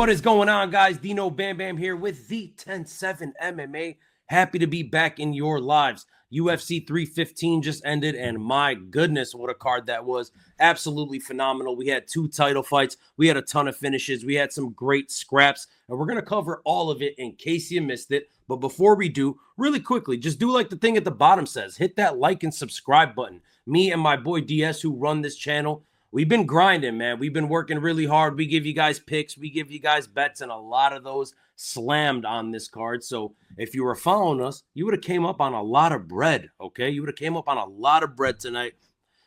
What is going on, guys? Dino Bam Bam here with the 10-7 MMA. Happy to be back in your lives. UFC 315 just ended, and my goodness, what a card that was. Absolutely phenomenal. We had 2 title fights. We had a ton of finishes. We had some great scraps, and we're going to cover all of it in case you missed it. But before we do, really quickly, just do like the thing at the bottom says. Hit that like and subscribe button. Me and my boy DS, who run this channel, we've been grinding, man. We've been working really hard. We give you guys picks. We give you guys bets, and a lot of those slammed on this card. So if you were following us, you would have came up on a lot of bread, okay? You would have came up on a lot of bread tonight.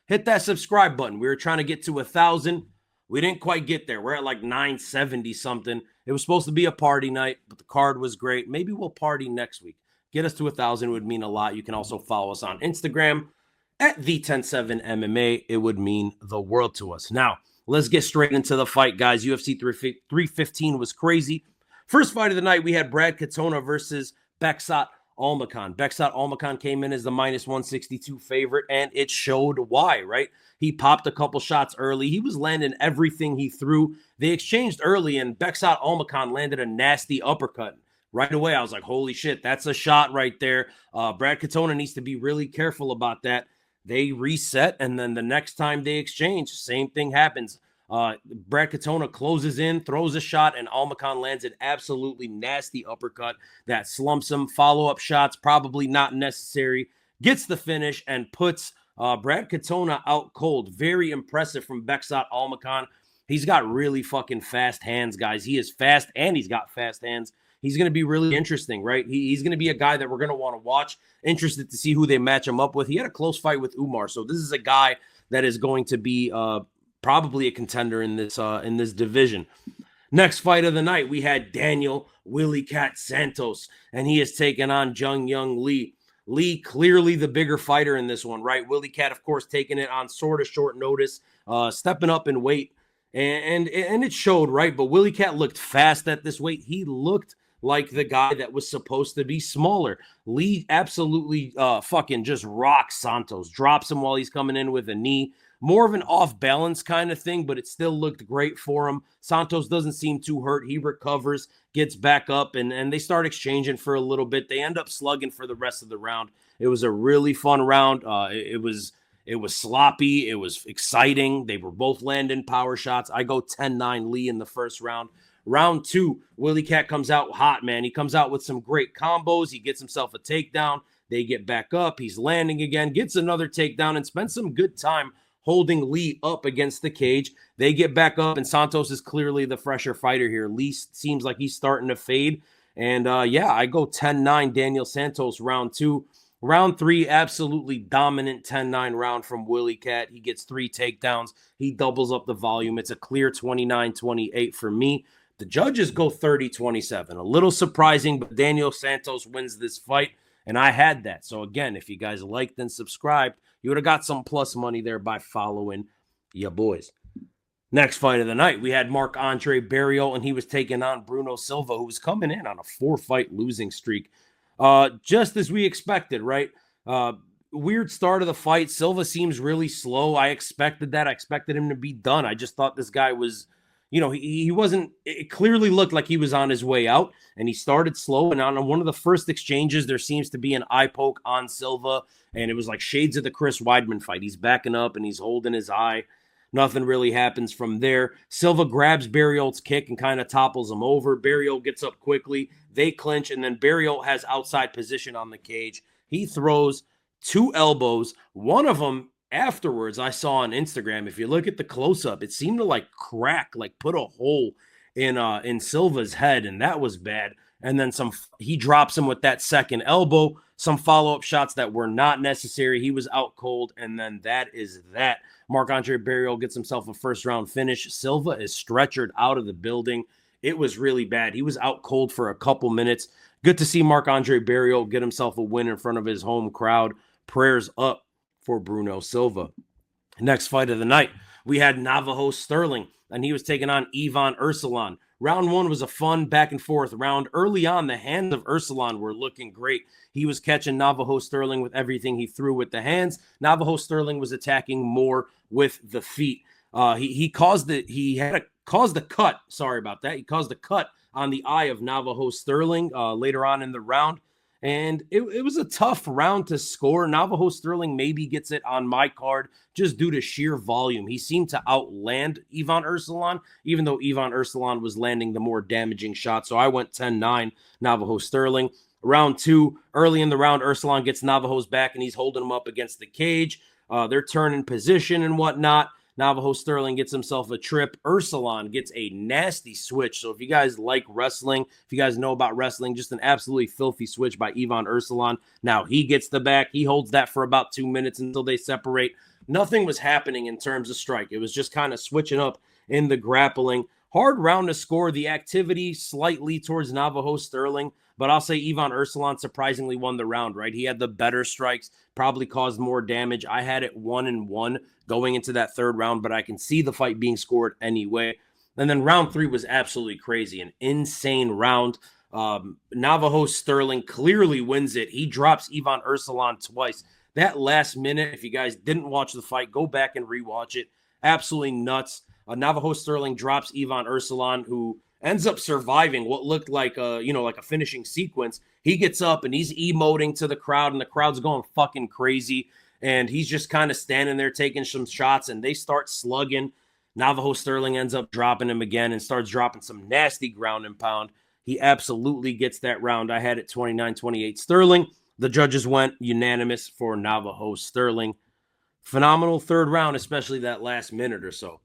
Hit that subscribe button. We were trying to get to 1,000. We didn't quite get there. We're at like 970 something. It was supposed to be a party night, but the card was great. Maybe we'll party next week. Get us to 1,000 would mean a lot. You can also follow us on Instagram at the 10-7 MMA. It would mean the world to us. Now, let's get straight into the fight, guys. UFC 315 was crazy. First fight of the night, we had Brad Katona versus Beksat Almakhan. Beksat Almakhan came in as the minus 162 favorite, and it showed why, right? He popped a couple shots early. He was landing everything he threw. They exchanged early, and Beksat Almakhan landed a nasty uppercut. Right away, I was like, holy shit, that's a shot right there. Brad Katona needs to be really careful about that. They reset, and then the next time they exchange, same thing happens. Brad Katona closes in, throws a shot, and Almakhan lands an absolutely nasty uppercut that slumps him. Follow-up shots, probably not necessary. Gets the finish and puts Brad Katona out cold. Very impressive from Beksat Almakhan. He's got really fucking fast hands, guys. He is fast, and he's got fast hands. He's going to be really interesting, right? He's going to be a guy that we're going to want to watch. Interested to see who they match him up with. He had a close fight with Umar, so this is a guy that is going to be probably a contender in this division. Next fight of the night, we had Daniel Willie Cat Santos, and he is taking on Jung Young Lee. Lee, clearly the bigger fighter in this one, right? Willie Cat, of course, taking it on sort of short notice, stepping up in weight, and it showed, right? But Willie Cat looked fast at this weight. He looked like the guy that was supposed to be smaller. Lee absolutely fucking just rocks Santos, drops him while he's coming in with a knee. More of an off-balance kind of thing, but it still looked great for him. Santos doesn't seem too hurt. He recovers, gets back up, and they start exchanging for a little bit. They end up slugging for the rest of the round. It was a really fun round. It was sloppy. It was exciting. They were both landing power shots. I go 10-9 Lee in the first round. Round 2, Willie Cat comes out hot, man. He comes out with some great combos. He gets himself a takedown. They get back up. He's landing again, gets another takedown, and spends some good time holding Lee up against the cage. They get back up, and Santos is clearly the fresher fighter here. Lee seems like he's starting to fade. And, yeah, I go 10-9 Daniel Santos round 2. Round 3, absolutely dominant 10-9 round from Willie Cat. He gets 3 takedowns. He doubles up the volume. It's a clear 29-28 for me. The judges go 30-27. A little surprising, but Daniel Santos wins this fight, and I had that. So, again, if you guys liked and subscribed, you would have got some plus money there by following your boys. Next fight of the night, we had Marc-Andre Barriault, and he was taking on Bruno Silva, who was coming in on a 4-fight losing streak. Just as we expected, right? Weird start of the fight. Silva seems really slow. I expected that. I expected him to be done. I just thought this guy was... he wasn't, it clearly looked like he was on his way out, and he started slow. And on one of the first exchanges, there seems to be an eye poke on Silva, and it was like shades of the Chris Weidman fight. He's backing up and he's holding his eye. Nothing really happens from there. Silva grabs Barriault's kick and kind of topples him over. Barriault gets up quickly. They clinch, and then Barriault has outside position on the cage. He throws 2 elbows. One of them, afterwards, I saw on Instagram, if you look at the close-up, it seemed to like crack, like put a hole in Silva's head, and that was bad. And then he drops him with that second elbow, some follow-up shots that were not necessary. He was out cold, and then that is that. Marc-Andre Barriault gets himself a first-round finish. Silva is stretchered out of the building. It was really bad. He was out cold for a couple minutes. Good to see Marc-Andre Barriault get himself a win in front of his home crowd. Prayers up for Bruno Silva. Next fight of the night, we had Navajo Sterling, and he was taking on Ivan Ursulan. Round 1 was a fun back and forth round. Early on, the hands of Ursulan were looking great. He was catching Navajo Sterling with everything he threw with the hands. Navajo Sterling was attacking more with the feet. He caused a cut. Sorry about that. He caused a cut on the eye of Navajo Sterling later on in the round. And it was a tough round to score. Navajo Sterling maybe gets it on my card just due to sheer volume. He seemed to outland Ivan Ursulan, even though Ivan Ursulan was landing the more damaging shot. So I went 10-9 Navajo Sterling. Round 2, early in the round, Ursulan gets Navajo's back, and he's holding him up against the cage. They're turning position and whatnot. Navajo Sterling gets himself a trip. Ursulan gets a nasty switch. So if you guys like wrestling, if you guys know about wrestling, just an absolutely filthy switch by Ivan Ursulan. Now he gets the back. He holds that for about 2 minutes until they separate. Nothing was happening in terms of strike. It was just kind of switching up in the grappling. Hard round to score. The activity slightly towards Navajo Sterling, but I'll say Ivan Ursulan surprisingly won the round, right? He had the better strikes, probably caused more damage. I had it 1-1 going into that third round, but I can see the fight being scored anyway. And then round 3 was absolutely crazy, an insane round. Navajo Sterling clearly wins it. He drops Ivan Ursulan twice. That last minute, if you guys didn't watch the fight, go back and rewatch it. Absolutely nuts. Navajo Sterling drops Ivan Ursulan, who ends up surviving what looked like like a finishing sequence. He gets up and he's emoting to the crowd, and the crowd's going fucking crazy. And he's just kind of standing there taking some shots, and they start slugging. Navajo Sterling ends up dropping him again and starts dropping some nasty ground and pound. He absolutely gets that round. I had it 29-28 Sterling. The judges went unanimous for Navajo Sterling. Phenomenal third round, especially that last minute or so.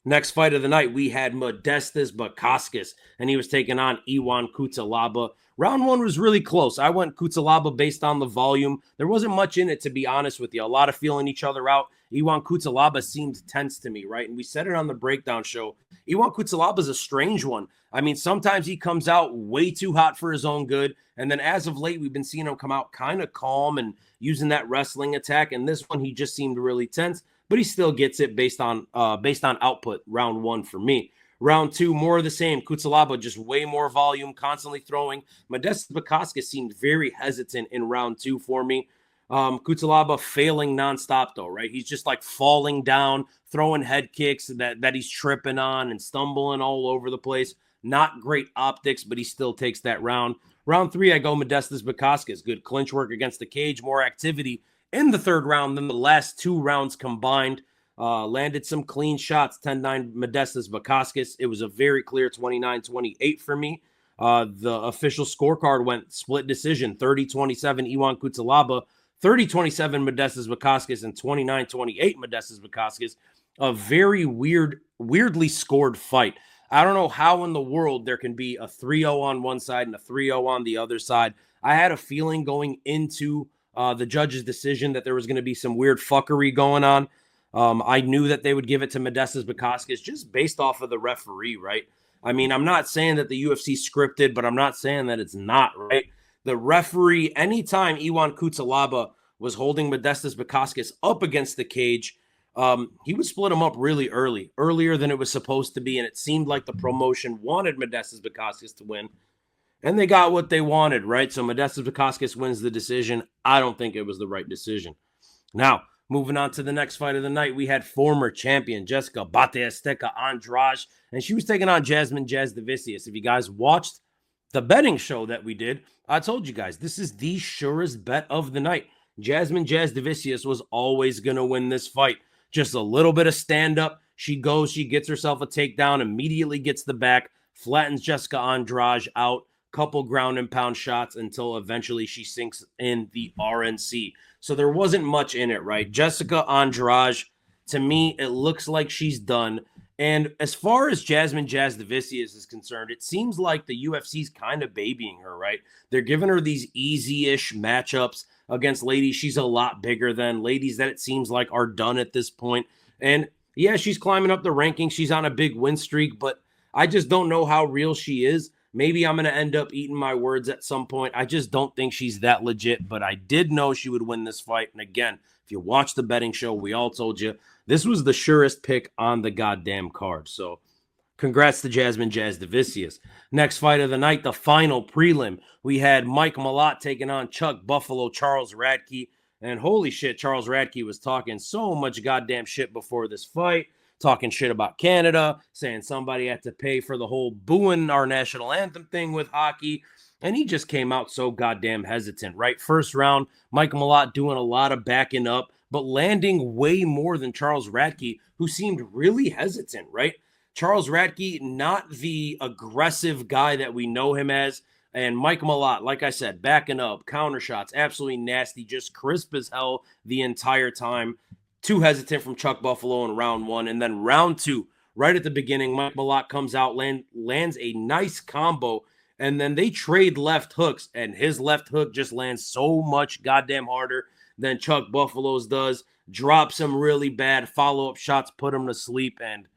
Next fight of the night, we had Modestas Bukauskas, and he was taking on Ion Cutelaba. Round 1 was really close. I went Cutelaba based on the volume. There wasn't much in it, to be honest with you. A lot of feeling each other out. Ion Cutelaba seemed tense to me, right? And we said it on the breakdown show. Ion Cutelaba is a strange one. I mean, sometimes he comes out way too hot for his own good, and then as of late, we've been seeing him come out kind of calm and using that wrestling attack, and this one, he just seemed really tense. But he still gets it based on output. Round 1 for me. Round 2, more of the same. Cutelaba just way more volume, constantly throwing. Modestas Bukauskas seemed very hesitant in round 2 for me. Cutelaba failing nonstop though, right? He's just like falling down, throwing head kicks that he's tripping on and stumbling all over the place. Not great optics, but he still takes that round. Round 3, I go Modestas Bukauskas. Good clinch work against the cage, more activity in the third round than the last 2 rounds combined. Landed some clean shots, 10-9 Modestas Bukauskas. It was a very clear 29-28 for me. The official scorecard went split decision, 30-27 Ion Cutelaba, 30-27 Modestas Bukauskas, and 29-28 Modestas Bukauskas. A very weirdly scored fight. I don't know how in the world there can be a 3-0 on one side and a 3-0 on the other side. I had a feeling going into the judge's decision that there was going to be some weird fuckery going on. I knew that they would give it to Modestas Bukauskas just based off of the referee, right? I mean, I'm not saying that the UFC scripted, but I'm not saying that it's not, right? The referee, anytime Ion Cutelaba was holding Modestas Bukauskas up against the cage, he would split him up really earlier than it was supposed to be, and it seemed like the promotion wanted Modestas Bukauskas to win. And they got what they wanted, right? So Modestas Bukauskas wins the decision. I don't think it was the right decision. Now, moving on to the next fight of the night, we had former champion Jessica Bate Azteca Andrade, and she was taking on Jasmine Jasudavicius. If you guys watched the betting show that we did, I told you guys, this is the surest bet of the night. Jasmine Jasudavicius was always going to win this fight. Just a little bit of stand-up. She goes, she gets herself a takedown, immediately gets the back, flattens Jessica Andrade out, couple ground and pound shots until eventually she sinks in the RNC. So there wasn't much in it, right? Jessica Andrade, to me, it looks like she's done. And as far as Jasmine Jasudavicius is concerned, it seems like the UFC's kind of babying her, right? They're giving her these easy-ish matchups against ladies she's a lot bigger than, ladies that it seems like are done at this point. And yeah, she's climbing up the rankings. She's on a big win streak, but I just don't know how real she is. Maybe I'm going to end up eating my words at some point. I just don't think she's that legit, but I did know she would win this fight. And again, if you watch the betting show, we all told you this was the surest pick on the goddamn card. So congrats to Jasmine Jasudavicius. Next fight of the night, the final prelim. We had Mike Malott taking on Chuck Buffalo Charles Radke. And holy shit, Charles Radke was talking so much goddamn shit before this fight. talking shit about Canada, saying somebody had to pay for the whole booing our national anthem thing with hockey. And he just came out so goddamn hesitant, right? First round, Mike Malott doing a lot of backing up, but landing way more than Charles Radtke, who seemed really hesitant, right? Charles Radtke, not the aggressive guy that we know him as. And Mike Malott, like I said, backing up, counter shots, absolutely nasty, just crisp as hell the entire time. Too hesitant from Chuck Buffalo in round one. And then round two, right at the beginning, Mike Malott comes out, lands a nice combo, and then they trade left hooks, and his left hook just lands so much goddamn harder than Chuck Buffalo's does. Drops him really bad. Follow-up shots put him to sleep. And,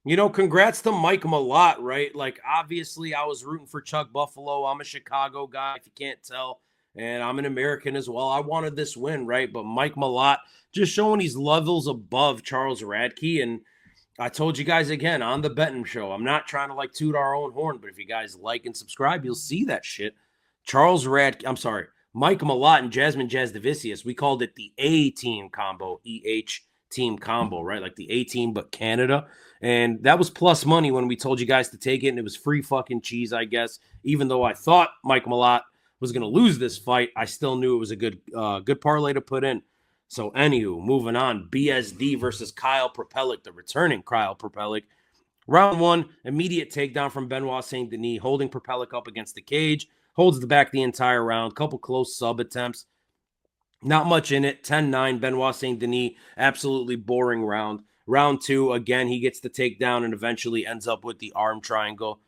you know, congrats to Mike Malott, right? Like, obviously, I was rooting for Chuck Buffalo. I'm a Chicago guy, if you can't tell. And I'm an American as well. I wanted this win, right? But Mike Malott just showing he's levels above Charles Radtke. And I told you guys again on the betting show, I'm not trying to like toot our own horn, but if you guys like and subscribe, you'll see that shit. Mike Malott and Jasmine Jasdavicius, we called it the A-team combo, E-H team combo, right? Like the A-team, but Canada. And that was plus money when we told you guys to take it, and it was free fucking cheese, I guess. Even though I thought Mike Malott was going to lose this fight, I still knew it was a good parlay to put in. So anywho, moving on, BSD versus Kyle Propelic, the returning Kyle Propelic. Round one, immediate takedown from Benoit Saint Denis, holding Propelic up against the cage, holds the back the entire round, couple close sub attempts. Not much in it, 10-9, Benoit Saint Denis, absolutely boring round. Round two, again, he gets the takedown and eventually ends up with the arm triangle.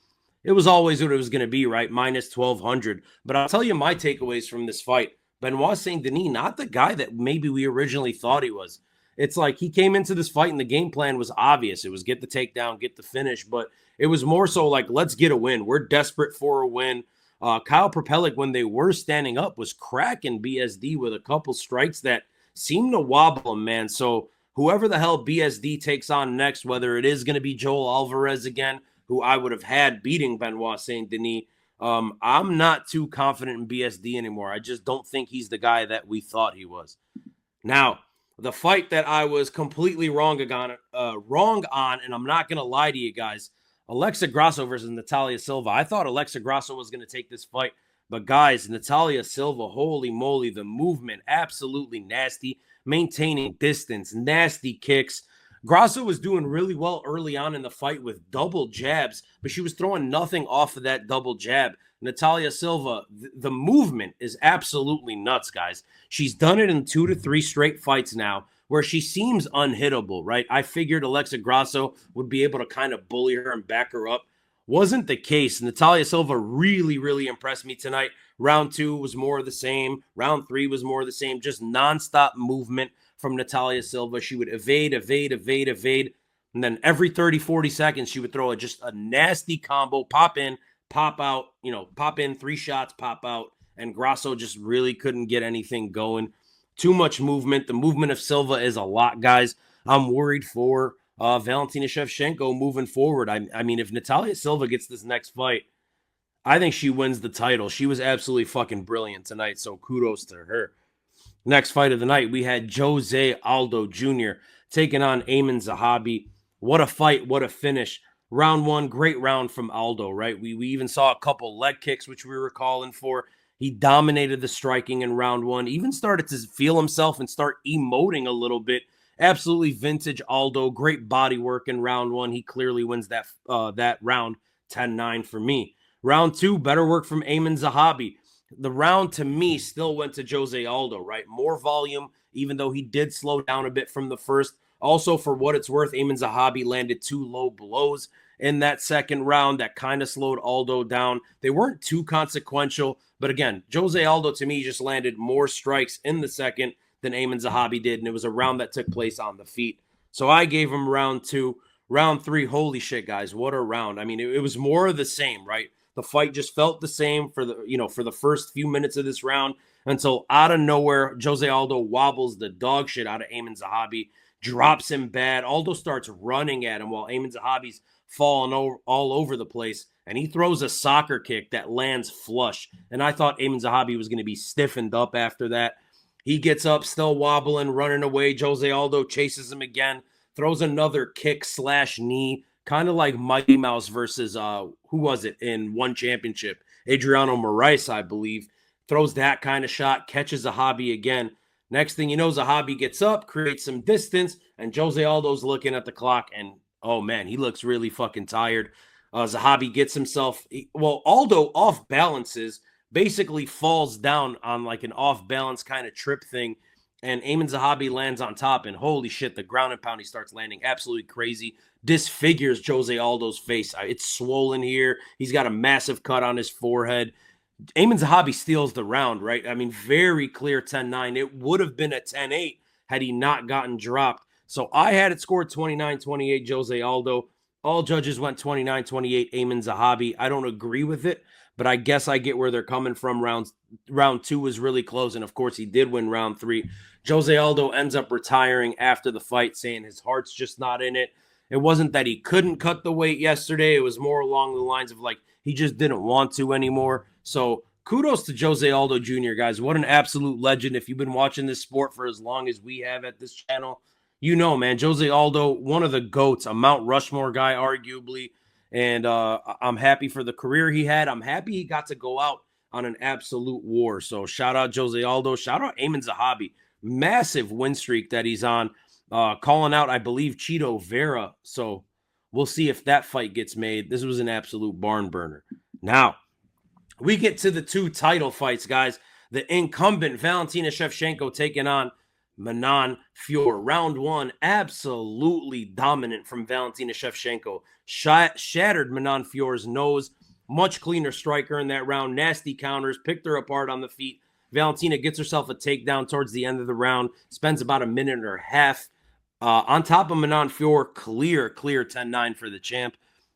It was always what it was going to be, right? Minus 1,200. But I'll tell you my takeaways from this fight. Benoit Saint Denis, not the guy that maybe we originally thought he was. It's like he came into this fight and the game plan was obvious. It was get the takedown, get the finish. But it was more so like, let's get a win. We're desperate for a win. Kyle Propelic, when they were standing up, was cracking BSD with a couple strikes that seemed to wobble him, man. So whoever the hell BSD takes on next, whether it is going to be Joel Alvarez again, who I would have had beating Benoit Saint Denis, I'm not too confident in BSD anymore. I just don't think he's the guy that we thought he was. Now, the fight that I was completely wrong on, and I'm not going to lie to you guys, Alexa Grasso versus Natalia Silva. I thought Alexa Grasso was going to take this fight, but guys, Natalia Silva, holy moly, the movement, absolutely nasty, maintaining distance, nasty kicks. Grasso was doing really well early on in the fight with double jabs, but she was throwing nothing off of that double jab. Natalia Silva, the movement is absolutely nuts, guys. She's done it in 2 to 3 straight fights now where she seems unhittable, right? I figured Alexa Grasso would be able to kind of bully her and back her up. Wasn't the case. Natalia Silva really, really impressed me tonight. Round 2 was more of the same. Round 3 was more of the same. Just nonstop movement from Natalia Silva. She would evade. And then every 30, 40 seconds, she would throw just a nasty combo, pop in, pop out, pop in, 3 shots, pop out. And Grasso just really couldn't get anything going. Too much movement. The movement of Silva is a lot, guys. I'm worried for Valentina Shevchenko moving forward. I mean, if Natalia Silva gets this next fight, I think she wins the title. She was absolutely fucking brilliant tonight, so kudos to her. Next fight of the night, we had Jose Aldo Jr. taking on Amin Zahabi. What a fight, what a finish. Round 1, great round from Aldo, right? We even saw a couple leg kicks, which we were calling for. He dominated the striking in round 1, even started to feel himself and start emoting a little bit. Absolutely vintage Aldo, great body work in round 1. He clearly wins that round 10-9 for me. Round 2, better work from Amin Zahabi. The round to me still went to Jose Aldo, right? More volume, even though he did slow down a bit from the first. Also, for what it's worth, Amin Zahabi landed 2 low blows in that second round that kind of slowed Aldo down. They weren't too consequential, but again, Jose Aldo to me just landed more strikes in the second than Amin Zahabi did, and it was a round that took place on the feet. So I gave him round 2. Round 3, holy shit, guys, what a round. I mean, it was more of the same, right? The fight just felt the same for the first few minutes of this round until out of nowhere, Jose Aldo wobbles the dog shit out of Amin Zahabi, drops him bad. Aldo starts running at him while Amin Zahabi's falling all over the place, and he throws a soccer kick that lands flush. And I thought Amin Zahabi was going to be stiffened up after that. He gets up, still wobbling, running away. Jose Aldo chases him again, throws another kick / knee, kind of like Mighty Mouse versus, who was it in one championship? Adriano Moraes, I believe. Throws that kind of shot, catches Zahabi again. Next thing you know, Zahabi gets up, creates some distance, and Jose Aldo's looking at the clock, and oh man, he looks really fucking tired. Zahabi gets himself, Aldo off balances, basically falls down on like an off balance kind of trip thing, and Ayman Zahabi lands on top, and holy shit, the ground and pound he starts landing absolutely crazy, disfigures Jose Aldo's face. It's swollen here. He's got a massive cut on his forehead. Ayman Zahabi steals the round, right? I mean, very clear 10-9. It would have been a 10-8 had he not gotten dropped. So I had it scored 29-28 Jose Aldo. All judges went 29-28 Ayman Zahabi. I don't agree with it, but I guess I get where they're coming from. Round 2 was really close, and of course he did win round 3. Jose Aldo ends up retiring after the fight, saying his heart's just not in it. It wasn't that he couldn't cut the weight yesterday. It was more along the lines of like he just didn't want to anymore. So kudos to Jose Aldo Jr., guys. What an absolute legend. If you've been watching this sport for as long as we have at this channel, you know, man, Jose Aldo, one of the GOATs, a Mount Rushmore guy, arguably. And I'm happy for the career he had. I'm happy he got to go out on an absolute war. So shout out Jose Aldo. Shout out Ayman Zahabi. Massive win streak that he's on. Calling out, I believe, Chito Vera. So we'll see if that fight gets made. This was an absolute barn burner. Now, we get to the 2 title fights, guys. The incumbent Valentina Shevchenko taking on Manon Fiorot. Round 1, absolutely dominant from Valentina Shevchenko. Shattered Manon Fiorot's nose. Much cleaner striker in that round. Nasty counters. Picked her apart on the feet. Valentina gets herself a takedown towards the end of the round. Spends about a minute and a half on top of Manon Fiorot. Clear 10-9 for the champ.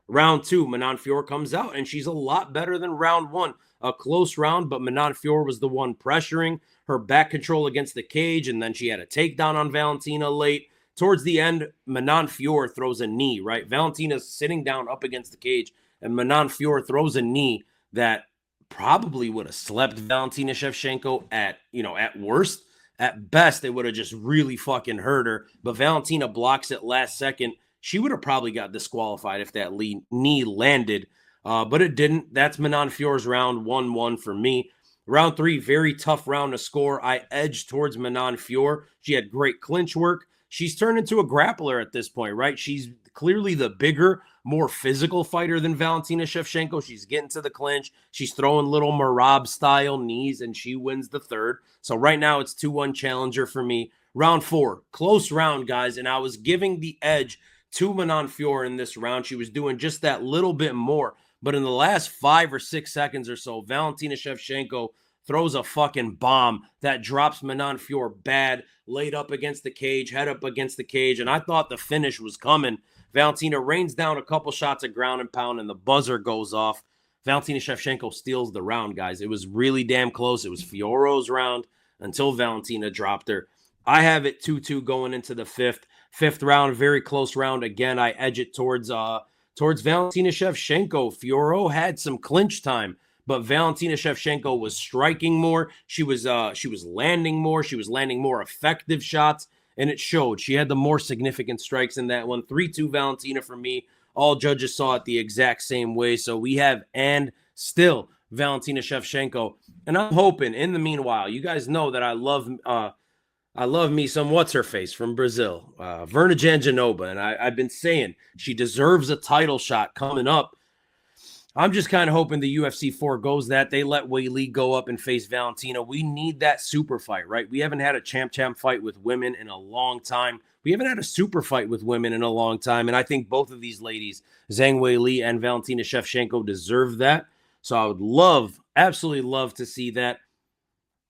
Round 2, Manon Fiorot comes out, and she's a lot better than round 1. A close round, but Manon Fiorot was the one pressuring her back control against the cage, and then she had a takedown on Valentina late. Towards the end, Manon Fiorot throws a knee, right? Valentina's sitting down up against the cage, and Manon Fiorot throws a knee that probably would have slept Valentina Shevchenko at worst. At best, it would have just really fucking hurt her, but Valentina blocks it last second. She would have probably got disqualified if that knee landed, but it didn't. That's Manon Fiorot's round 1-1 for me. Round 3, very tough round to score. I edged towards Manon Fiorot. She had great clinch work. She's turned into a grappler at this point, right? She's clearly the bigger, more physical fighter than Valentina Shevchenko. She's getting to the clinch. She's throwing little Marab-style knees, and she wins the third. So right now it's 2-1 challenger for me. Round 4, close round, guys, and I was giving the edge to Manon Fiorot in this round. She was doing just that little bit more. But in the last 5 or 6 seconds or so, Valentina Shevchenko throws a fucking bomb that drops Manon Fiorot bad, laid up against the cage, head up against the cage, and I thought the finish was coming. Valentina rains down a couple shots of ground and pound, and the buzzer goes off. Valentina Shevchenko steals the round, guys. It was really damn close. It was Fiorot's round until Valentina dropped her. I have it 2-2 going into the fifth round, very close round. Again, I edge it towards Valentina Shevchenko. Fiorot had some clinch time, but Valentina Shevchenko was striking more. She was landing more. She was landing more effective shots, and it showed. She had the more significant strikes in that one. 3-2 Valentina for me. All judges saw it the exact same way. So we have and still Valentina Shevchenko. And I'm hoping in the meanwhile, you guys know that I love me some what's-her-face from Brazil, Verna Janjanova, and I've been saying she deserves a title shot coming up. I'm just kind of hoping the UFC forgoes that. They let Weili go up and face Valentina. We need that super fight, right? We haven't had a champ fight with women in a long time. We haven't had a super fight with women in a long time, and I think both of these ladies, Zhang Weili and Valentina Shevchenko, deserve that. So I would absolutely love to see that.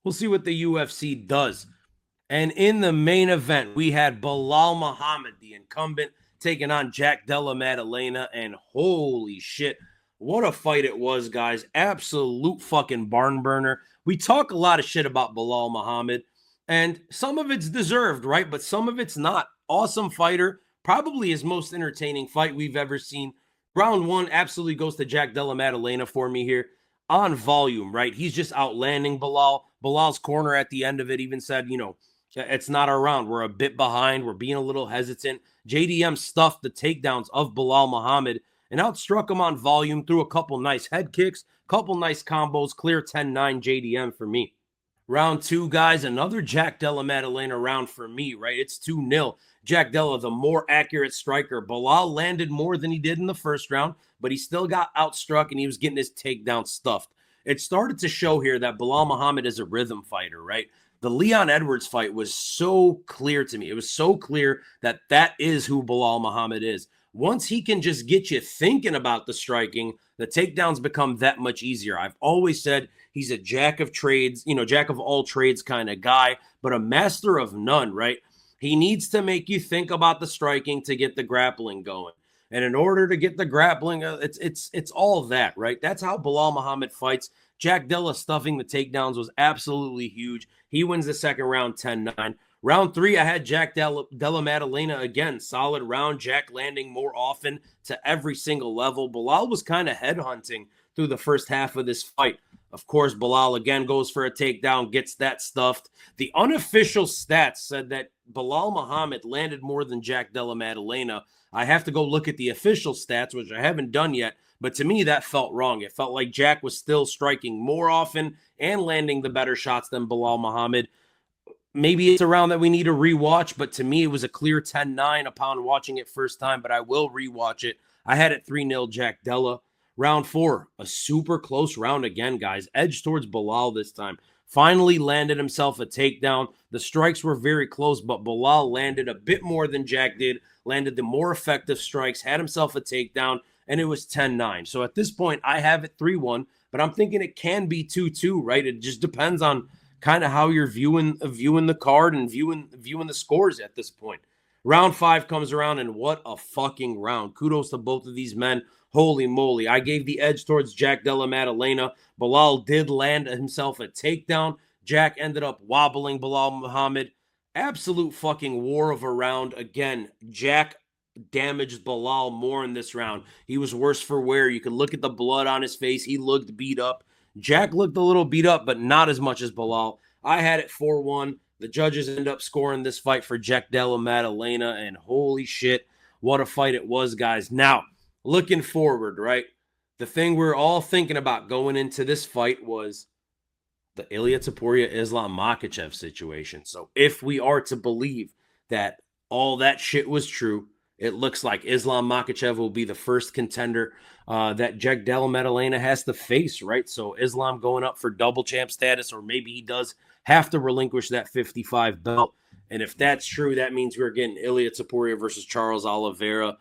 We'll see what the UFC does. And in the main event, we had Belal Muhammad, the incumbent, taking on Jack Della Maddalena. And holy shit, what a fight it was, guys. Absolute fucking barn burner. We talk a lot of shit about Belal Muhammad, and some of it's deserved, right? But some of it's not. Awesome fighter. Probably his most entertaining fight we've ever seen. Round 1 absolutely goes to Jack Della Maddalena for me here. On volume, right? He's just outlanding Belal. Belal's corner at the end of it even said, It's not our round. We're a bit behind. We're being a little hesitant. JDM stuffed the takedowns of Belal Muhammad and outstruck him on volume through a couple nice head kicks, couple nice combos, clear 10-9 JDM for me. Round two, guys, another Jack Della Maddalena round for me, right? It's 2-0. Jack Della, the more accurate striker. Belal landed more than he did in the first round, but he still got outstruck and he was getting his takedown stuffed. It started to show here that Belal Muhammad is a rhythm fighter, right? The Leon Edwards fight was so clear to me. It was so clear that that is who Belal Muhammad is. Once he can just get you thinking about the striking, the takedowns become that much easier. I've always said he's a jack of trades, jack of all trades kind of guy, but a master of none, right? He needs to make you think about the striking to get the grappling going. And in order to get the grappling, it's all that, right? That's how Belal Muhammad fights. Jack Della stuffing the takedowns was absolutely huge. He wins the second round 10-9. Round three, I had Jack Della Maddalena again. Solid round. Jack landing more often to every single level. Belal was kind of headhunting through the first half of this fight. Of course, Belal again goes for a takedown, gets that stuffed. The unofficial stats said that Belal Muhammad landed more than Jack Della Maddalena. I have to go look at the official stats, which I haven't done yet. But to me, that felt wrong. It felt like Jack was still striking more often and landing the better shots than Belal Muhammad. Maybe it's a round that we need to rewatch, but to me, it was a clear 10-9 upon watching it first time, but I will rewatch it. I had it 3-0 Jack Della. Round four, a super close round again, guys. Edge towards Belal this time. Finally landed himself a takedown. The strikes were very close, but Belal landed a bit more than Jack did, landed the more effective strikes, had himself a takedown, and it was 10-9. So at this point, I have it 3-1, but I'm thinking it can be 2-2, right? It just depends on kind of how you're viewing the card and viewing the scores at this point. Round five comes around, and what a fucking round. Kudos to both of these men. Holy moly. I gave the edge towards Jack Della Maddalena. Belal did land himself a takedown. Jack ended up wobbling Belal Muhammad. Absolute fucking war of a round. Again, Jack damaged Belal more in this round. He was worse for wear. You could look at the blood on his face. He looked beat up. Jack looked a little beat up, but not as much as Belal. I had it 4-1. The judges end up scoring this fight for Jack Della Maddalena, and holy shit, what a fight it was, guys. Now, looking forward, right? The thing we're all thinking about going into this fight was the Ilia Topuria Islam Makhachev situation. So if we are to believe that all that shit was true, it looks like Islam Makhachev will be the first contender that Jack Della Maddalena has to face, right? So Islam going up for double champ status, or maybe he does have to relinquish that 55 belt. And if that's true, that means we're getting Ilia Topuria versus Charles Oliveira.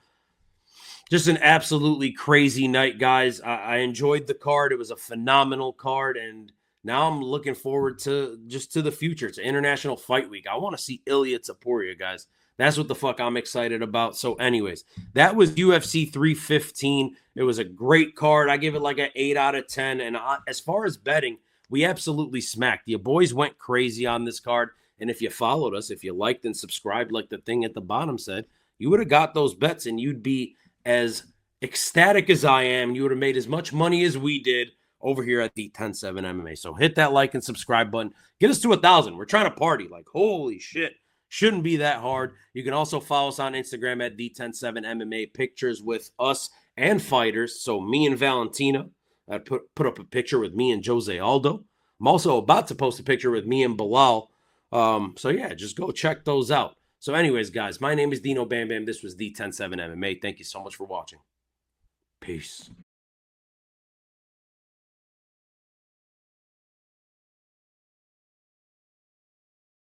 Just an absolutely crazy night, guys. I enjoyed the card. It was a phenomenal card, and now I'm looking forward to the future. It's International Fight Week. I want to see Ilia Topuria, guys. That's what the fuck I'm excited about. So anyways, that was UFC 315. It was a great card. I give it like an 8 out of 10. And as far as betting, we absolutely smacked. You boys went crazy on this card. And if you followed us, if you liked and subscribed like the thing at the bottom said, you would have got those bets and you'd be as ecstatic as I am. You would have made as much money as we did over here at the 10-7 MMA. So hit that like and subscribe button. Get us to 1,000. We're trying to party. Like, holy shit. Shouldn't be that hard. You can also follow us on Instagram at D107 MMA. Pictures with us and fighters. So me and Valentina, I put up a picture with me and Jose Aldo. I'm also about to post a picture with me and Belal. So yeah, just go check those out. So anyways, guys, my name is Dino Bam Bam. This was D107 MMA. Thank you so much for watching. Peace.